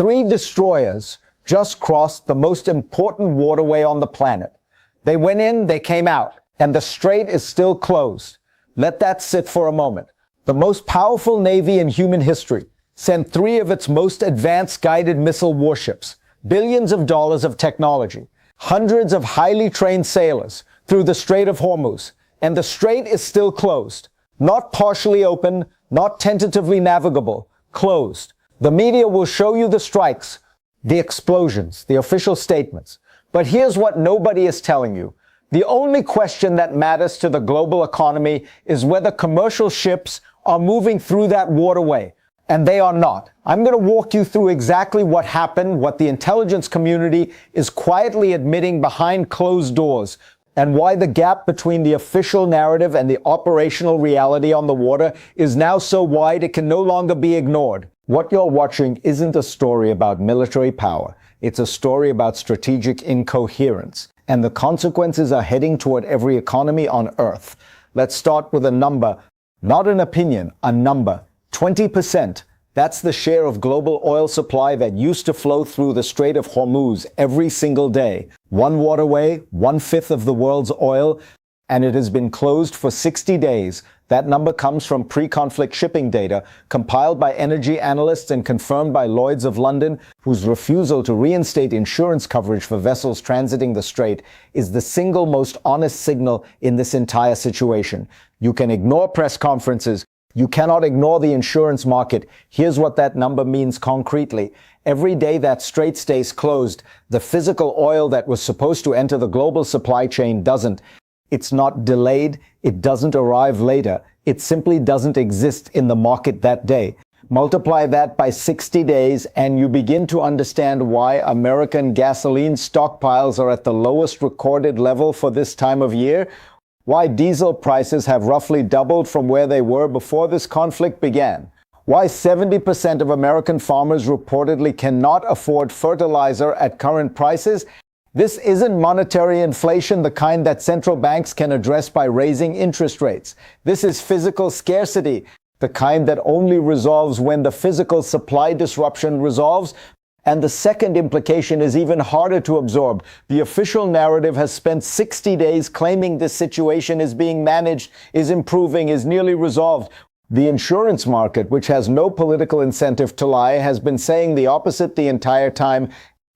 3 destroyers just crossed the most important waterway on the planet. They went in, they came out, and the strait is still closed. Let that sit for a moment. The most powerful navy in human history sent 3 of its most advanced guided missile warships, billions of dollars of technology, hundreds of highly trained sailors through the Strait of Hormuz, and the strait is still closed. Not partially open, not tentatively navigable, closed. The media will show you the strikes, the explosions, the official statements. But here's what nobody is telling you. The only question that matters to the global economy is whether commercial ships are moving through that waterway. And they are not. I'm going to walk you through exactly what happened, what the intelligence community is quietly admitting behind closed doors, and why the gap between the official narrative and the operational reality on the water is now so wide it can no longer be ignored. What you're watching isn't a story about military power. It's a story about strategic incoherence. And the consequences are heading toward every economy on Earth. Let's start with a number, not an opinion, a number. 20%. That's the share of global oil supply that used to flow through the Strait of Hormuz every single day. One waterway, 1/5 of the world's oil, and it has been closed for 60 days. That number comes from pre-conflict shipping data compiled by energy analysts and confirmed by Lloyd's of London, whose refusal to reinstate insurance coverage for vessels transiting the strait is the single most honest signal in this entire situation. You can ignore press conferences. You cannot ignore the insurance market. Here's what that number means concretely. Every day that strait stays closed, the physical oil that was supposed to enter the global supply chain doesn't. It's not delayed. It doesn't arrive later. It simply doesn't exist in the market that day. Multiply that by 60 days and you begin to understand why American gasoline stockpiles are at the lowest recorded level for this time of year, why diesel prices have roughly doubled from where they were before this conflict began, why 70% of American farmers reportedly cannot afford fertilizer at current prices. This isn't monetary inflation, the kind that central banks can address by raising interest rates. This is physical scarcity, the kind that only resolves when the physical supply disruption resolves. And the second implication is even harder to absorb. The official narrative has spent 60 days claiming this situation is being managed, is improving, is nearly resolved. The insurance market, which has no political incentive to lie, has been saying the opposite the entire time.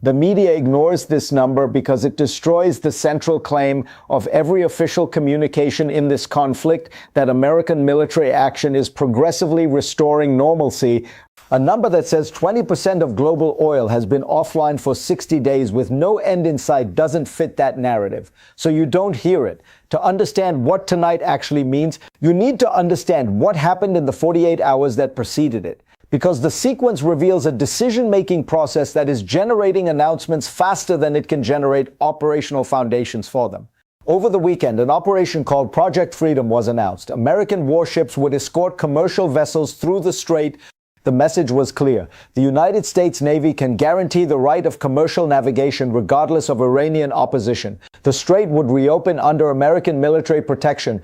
The media ignores this number because it destroys the central claim of every official communication in this conflict, that American military action is progressively restoring normalcy. A number that says 20% of global oil has been offline for 60 days with no end in sight doesn't fit that narrative. So you don't hear it. To understand what tonight actually means, you need to understand what happened in the 48 hours that preceded it. Because the sequence reveals a decision-making process that is generating announcements faster than it can generate operational foundations for them. Over the weekend, an operation called Project Freedom was announced. American warships would escort commercial vessels through the strait. The message was clear. The United States Navy can guarantee the right of commercial navigation regardless of Iranian opposition. The strait would reopen under American military protection.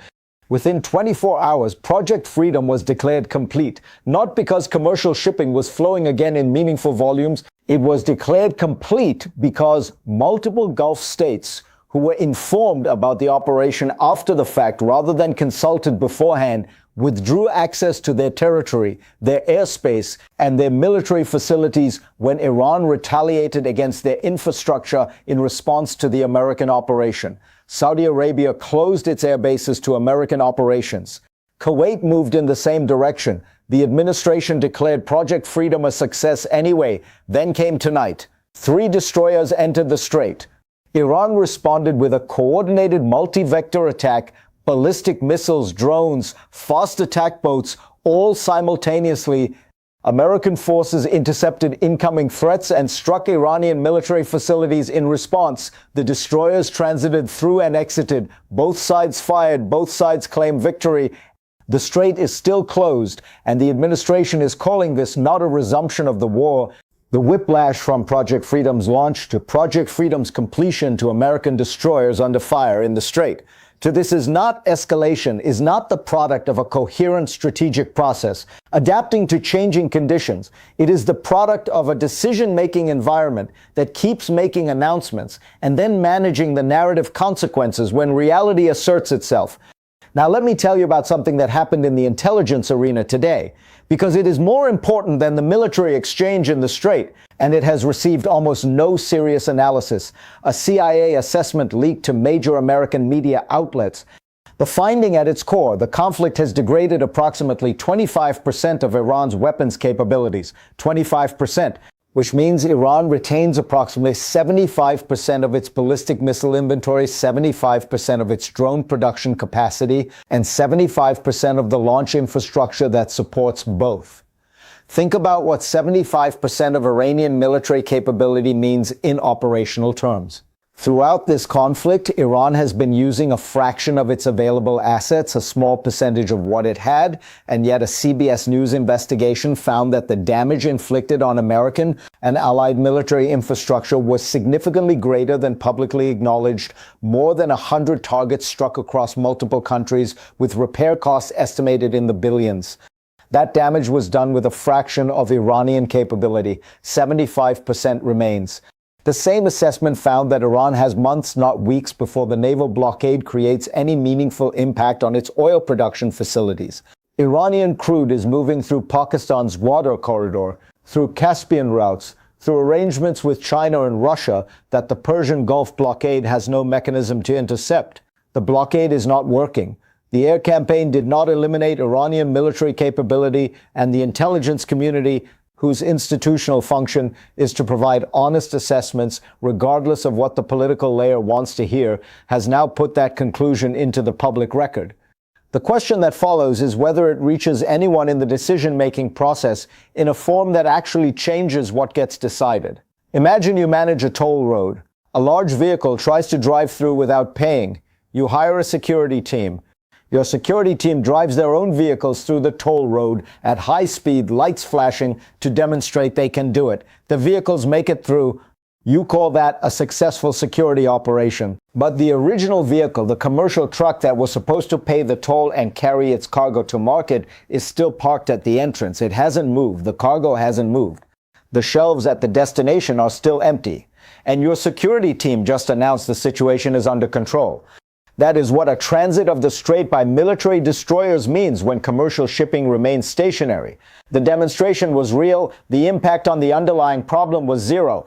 Within 24 hours, Project Freedom was declared complete, not because commercial shipping was flowing again in meaningful volumes. It was declared complete because multiple Gulf states who were informed about the operation after the fact rather than consulted beforehand withdrew access to their territory, their airspace, and their military facilities when Iran retaliated against their infrastructure in response to the American operation. Saudi Arabia closed its airbases to American operations. Kuwait moved in the same direction. The administration declared Project Freedom a success anyway. Then came tonight. 3 destroyers entered the strait. Iran responded with a coordinated multi-vector attack, ballistic missiles, drones, fast attack boats, all simultaneously. American forces intercepted incoming threats and struck Iranian military facilities in response. The destroyers transited through and exited. Both sides fired. Both sides claimed victory. The strait is still closed, and the administration is calling this not a resumption of the war. The whiplash from Project Freedom's launch to Project Freedom's completion to American destroyers under fire in the strait. to this is not escalation, is not the product of a coherent strategic process, adapting to changing conditions. It is the product of a decision-making environment that keeps making announcements and then managing the narrative consequences when reality asserts itself. Now, let me tell you about something that happened in the intelligence arena today, because it is more important than the military exchange in the Strait, and it has received almost no serious analysis. A CIA assessment leaked to major American media outlets. The finding at its core, the conflict has degraded approximately 25% of Iran's weapons capabilities. 25%. Which means Iran retains approximately 75% of its ballistic missile inventory, 75% of its drone production capacity, and 75% of the launch infrastructure that supports both. Think about what 75% of Iranian military capability means in operational terms. Throughout this conflict, Iran has been using a fraction of its available assets, a small percentage of what it had, and yet a CBS News investigation found that the damage inflicted on American and allied military infrastructure was significantly greater than publicly acknowledged, more than 100 targets struck across multiple countries, with repair costs estimated in the billions. That damage was done with a fraction of Iranian capability. 75% remains. The same assessment found that Iran has months, not weeks, before the naval blockade creates any meaningful impact on its oil production facilities. Iranian crude is moving through Pakistan's water corridor, through Caspian routes, through arrangements with China and Russia that the Persian Gulf blockade has no mechanism to intercept. The blockade is not working. The air campaign did not eliminate Iranian military capability, and the intelligence community, whose institutional function is to provide honest assessments regardless of what the political layer wants to hear, has now put that conclusion into the public record. The question that follows is whether it reaches anyone in the decision-making process in a form that actually changes what gets decided. Imagine you manage a toll road. A large vehicle tries to drive through without paying. You hire a security team. Your security team drives their own vehicles through the toll road at high speed, lights flashing, to demonstrate they can do it. The vehicles make it through. You call that a successful security operation. But the original vehicle, the commercial truck that was supposed to pay the toll and carry its cargo to market, is still parked at the entrance. It hasn't moved. The cargo hasn't moved. The shelves at the destination are still empty. And your security team just announced the situation is under control. That is what a transit of the Strait by military destroyers means when commercial shipping remains stationary. The demonstration was real. The impact on the underlying problem was zero.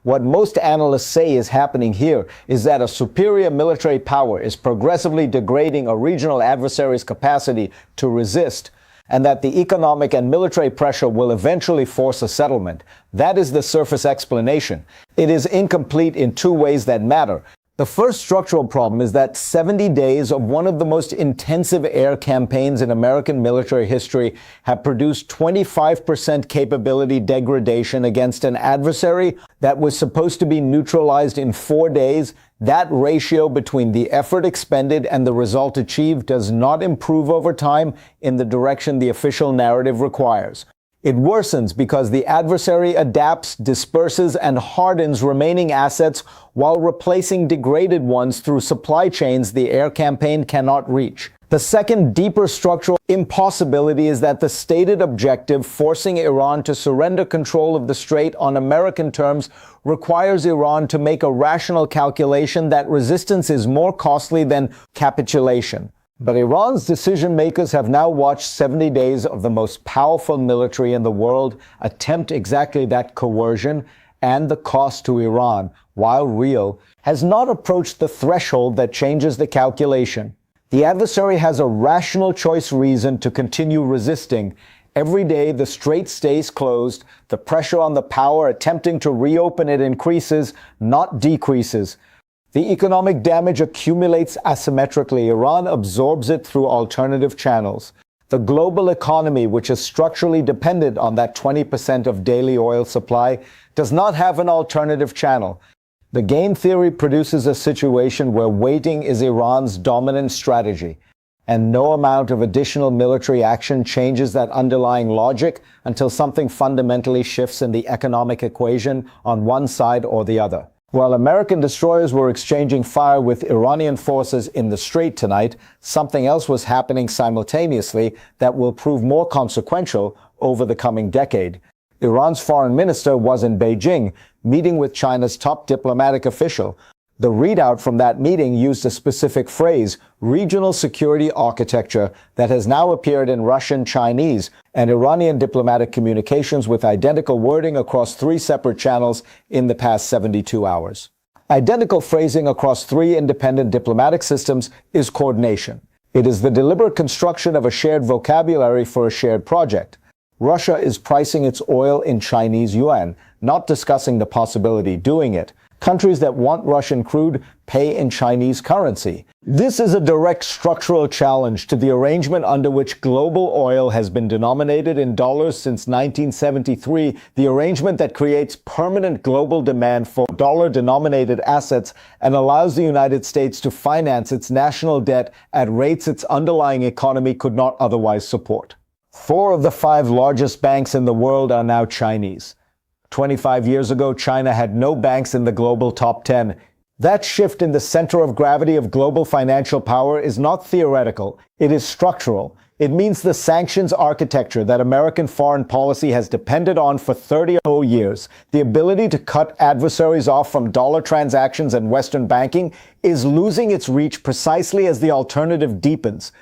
What most analysts say is happening here is that a superior military power is progressively degrading a regional adversary's capacity to resist, and that the economic and military pressure will eventually force a settlement. That is the surface explanation. It is incomplete in two ways that matter. The first structural problem is that 70 days of one of the most intensive air campaigns in American military history have produced 25% capability degradation against an adversary that was supposed to be neutralized in 4 days. That ratio between the effort expended and the result achieved does not improve over time in the direction the official narrative requires. It worsens because the adversary adapts, disperses, and hardens remaining assets while replacing degraded ones through supply chains the air campaign cannot reach. The second, deeper structural impossibility is that the stated objective, forcing Iran to surrender control of the Strait on American terms, requires Iran to make a rational calculation that resistance is more costly than capitulation. But Iran's decision makers have now watched 70 days of the most powerful military in the world attempt exactly that coercion, and the cost to Iran, while real, has not approached the threshold that changes the calculation. The adversary has a rational choice reason to continue resisting. Every day the Strait stays closed, the pressure on the power attempting to reopen it increases, not decreases. The economic damage accumulates asymmetrically. Iran absorbs it through alternative channels. The global economy, which is structurally dependent on that 20% of daily oil supply, does not have an alternative channel. The game theory produces a situation where waiting is Iran's dominant strategy, and no amount of additional military action changes that underlying logic until something fundamentally shifts in the economic equation on one side or the other. While American destroyers were exchanging fire with Iranian forces in the Strait tonight, something else was happening simultaneously that will prove more consequential over the coming decade. Iran's foreign minister was in Beijing, meeting with China's top diplomatic official. The readout from that meeting used a specific phrase, regional security architecture, that has now appeared in Russian, Chinese, and Iranian diplomatic communications with identical wording across 3 separate channels in the past 72 hours. Identical phrasing across 3 independent diplomatic systems is coordination. It is the deliberate construction of a shared vocabulary for a shared project. Russia is pricing its oil in Chinese yuan, not discussing the possibility doing it. Countries that want Russian crude pay in Chinese currency. This is a direct structural challenge to the arrangement under which global oil has been denominated in dollars since 1973, the arrangement that creates permanent global demand for dollar-denominated assets and allows the United States to finance its national debt at rates its underlying economy could not otherwise support. 4 of the 5 largest banks in the world are now Chinese. 25 years ago, China had no banks in the global top 10. That shift in the center of gravity of global financial power is not theoretical. It is structural. It means the sanctions architecture that American foreign policy has depended on for 30 years, the ability to cut adversaries off from dollar transactions and Western banking, is losing its reach precisely as the alternative deepens.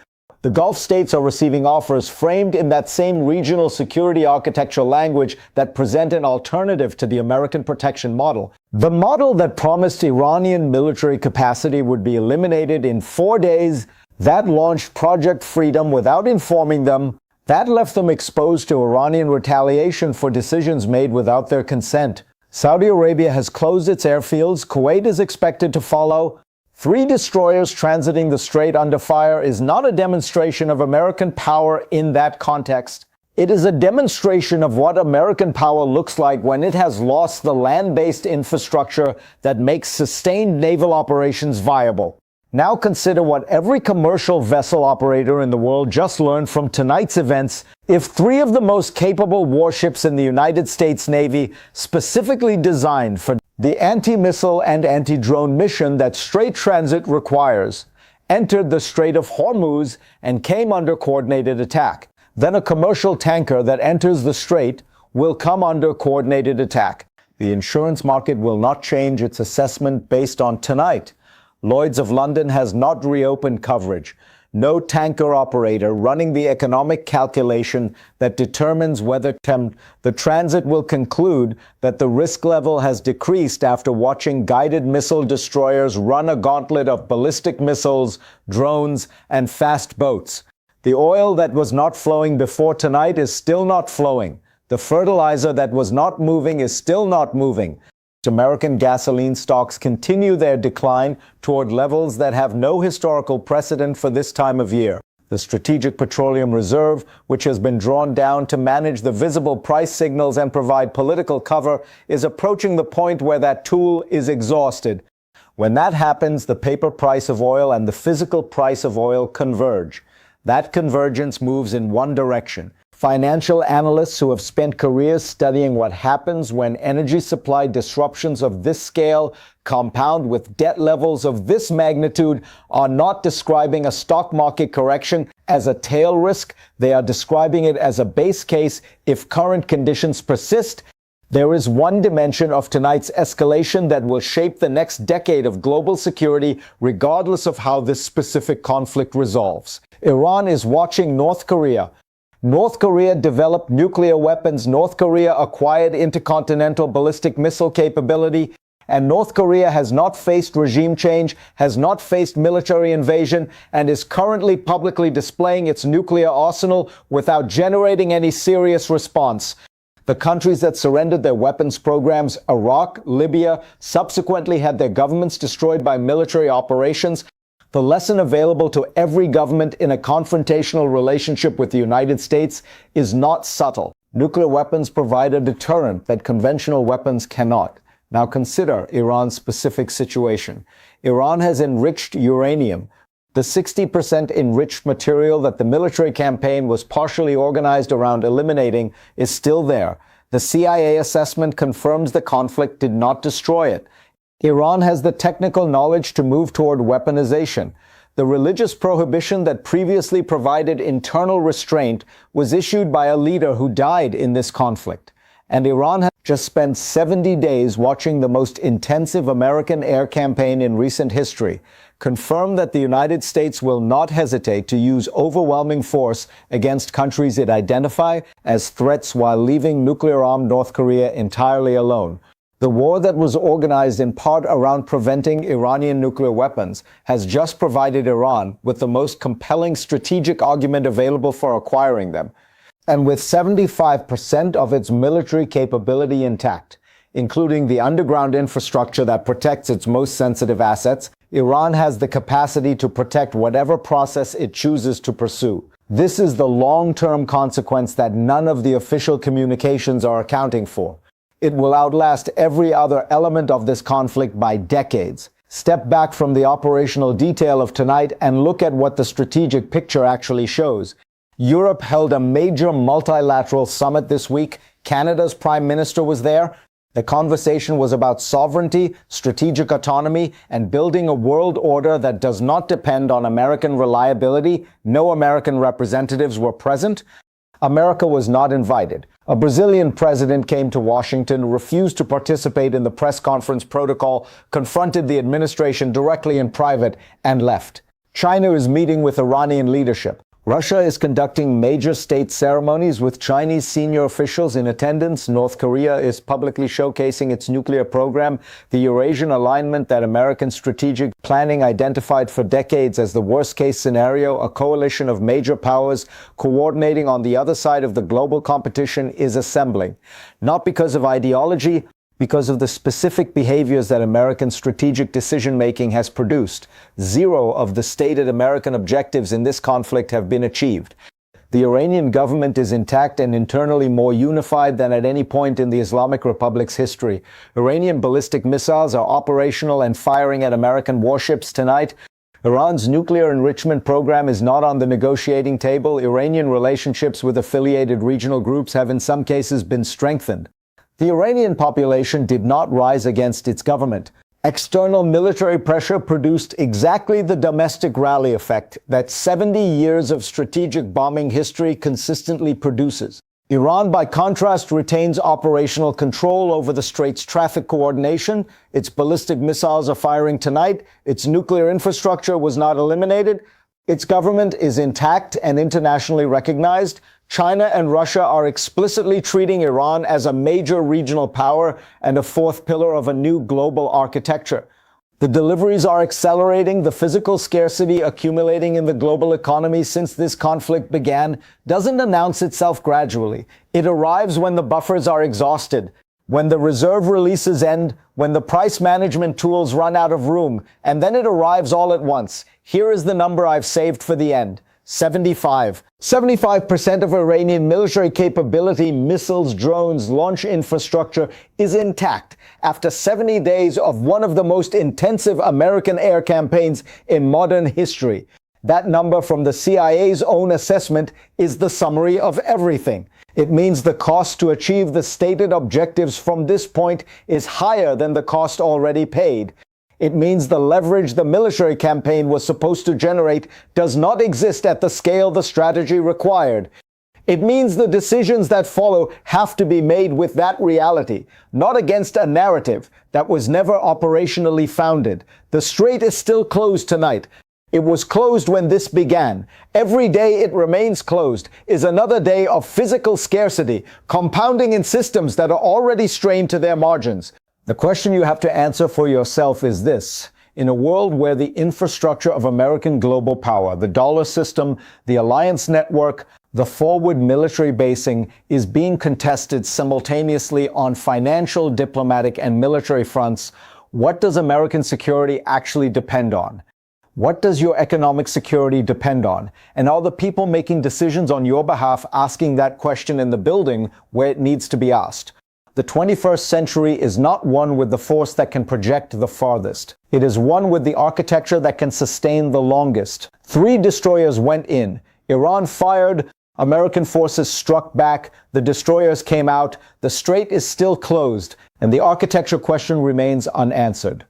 The Gulf states are receiving offers framed in that same regional security architecture language that present an alternative to the American protection model. The model that promised Iranian military capacity would be eliminated in 4 days, that launched Project Freedom without informing them, that left them exposed to Iranian retaliation for decisions made without their consent. Saudi Arabia has closed its airfields, Kuwait is expected to follow. 3 destroyers transiting the Strait under fire is not a demonstration of American power in that context. It is a demonstration of what American power looks like when it has lost the land-based infrastructure that makes sustained naval operations viable. Now consider what every commercial vessel operator in the world just learned from tonight's events. If 3 of the most capable warships in the United States Navy, specifically designed for the anti-missile and anti-drone mission that Strait transit requires, entered the Strait of Hormuz and came under coordinated attack, then a commercial tanker that enters the Strait will come under coordinated attack. The insurance market will not change its assessment based on tonight. Lloyd's of London has not reopened coverage. No tanker operator running the economic calculation that determines whether the transit will conclude that the risk level has decreased after watching guided missile destroyers run a gauntlet of ballistic missiles, drones, and fast boats. The oil that was not flowing before tonight is still not flowing. The fertilizer that was not moving is still not moving. American gasoline stocks continue their decline toward levels that have no historical precedent for this time of year. The Strategic Petroleum Reserve, which has been drawn down to manage the visible price signals and provide political cover, is approaching the point where that tool is exhausted. When that happens, the paper price of oil and the physical price of oil converge. That convergence moves in one direction. Financial analysts who have spent careers studying what happens when energy supply disruptions of this scale compound with debt levels of this magnitude are not describing a stock market correction as a tail risk. They are describing it as a base case if current conditions persist. There is one dimension of tonight's escalation that will shape the next decade of global security, regardless of how this specific conflict resolves. Iran is watching North Korea. North Korea developed nuclear weapons. North Korea acquired intercontinental ballistic missile capability. And North Korea has not faced regime change, has not faced military invasion, and is currently publicly displaying its nuclear arsenal without generating any serious response. The countries that surrendered their weapons programs, Iraq, Libya, subsequently had their governments destroyed by military operations. The lesson available to every government in a confrontational relationship with the United States is not subtle. Nuclear weapons provide a deterrent that conventional weapons cannot. Now consider Iran's specific situation. Iran has enriched uranium. The 60% enriched material that the military campaign was partially organized around eliminating is still there. The CIA assessment confirms the conflict did not destroy it. Iran has the technical knowledge to move toward weaponization. The religious prohibition that previously provided internal restraint was issued by a leader who died in this conflict. And Iran has just spent 70 days watching the most intensive American air campaign in recent history, confirm that the United States will not hesitate to use overwhelming force against countries it identify as threats while leaving nuclear-armed North Korea entirely alone. The war that was organized in part around preventing Iranian nuclear weapons has just provided Iran with the most compelling strategic argument available for acquiring them. And with 75% of its military capability intact, including the underground infrastructure that protects its most sensitive assets, Iran has the capacity to protect whatever process it chooses to pursue. This is the long-term consequence that none of the official communications are accounting for. It will outlast every other element of this conflict by decades. Step back from the operational detail of tonight and look at what the strategic picture actually shows. Europe held a major multilateral summit this week. Canada's prime minister was there. The conversation was about sovereignty, strategic autonomy, and building a world order that does not depend on American reliability. No American representatives were present. America was not invited. A Brazilian president came to Washington, refused to participate in the press conference protocol, confronted the administration directly in private, and left. China is meeting with Iranian leadership. Russia is conducting major state ceremonies with Chinese senior officials in attendance. North Korea is publicly showcasing its nuclear program. The Eurasian alignment that American strategic planning identified for decades as the worst-case scenario, a coalition of major powers coordinating on the other side of the global competition, is assembling. Not because of ideology, because of the specific behaviors that American strategic decision-making has produced. Zero of the stated American objectives in this conflict have been achieved. The Iranian government is intact and internally more unified than at any point in the Islamic Republic's history. Iranian ballistic missiles are operational and firing at American warships tonight. Iran's nuclear enrichment program is not on the negotiating table. Iranian relationships with affiliated regional groups have in some cases been strengthened. The Iranian population did not rise against its government. External military pressure produced exactly the domestic rally effect that 70 years of strategic bombing history consistently produces. Iran, by contrast, retains operational control over the Strait's traffic coordination. Its ballistic missiles are firing tonight. Its nuclear infrastructure was not eliminated. Its government is intact and internationally recognized. China and Russia are explicitly treating Iran as a major regional power and a fourth pillar of a new global architecture. The deliveries are accelerating. The physical scarcity accumulating in the global economy since this conflict began doesn't announce itself gradually. It arrives when the buffers are exhausted, when the reserve releases end, when the price management tools run out of room, and then it arrives all at once. Here is the number I've saved for the end. 75. 75% of Iranian military capability, missiles, drones, launch infrastructure is intact after 70 days of one of the most intensive American air campaigns in modern history. That number from the CIA's own assessment is the summary of everything. It means the cost to achieve the stated objectives from this point is higher than the cost already paid. It means the leverage the military campaign was supposed to generate does not exist at the scale the strategy required. It means the decisions that follow have to be made with that reality, not against a narrative that was never operationally founded. The Strait is still closed tonight. It was closed when this began. Every day it remains closed is another day of physical scarcity, compounding in systems that are already strained to their margins. The question you have to answer for yourself is this. In a world where the infrastructure of American global power, the dollar system, the alliance network, the forward military basing is being contested simultaneously on financial, diplomatic, and military fronts, what does American security actually depend on? What does your economic security depend on? And are the people making decisions on your behalf asking that question in the building where it needs to be asked? The 21st century is not one with the force that can project the farthest. It is one with the architecture that can sustain the longest. 3 destroyers went in. Iran fired. American forces struck back, the destroyers came out, the strait is still closed, and the architecture question remains unanswered.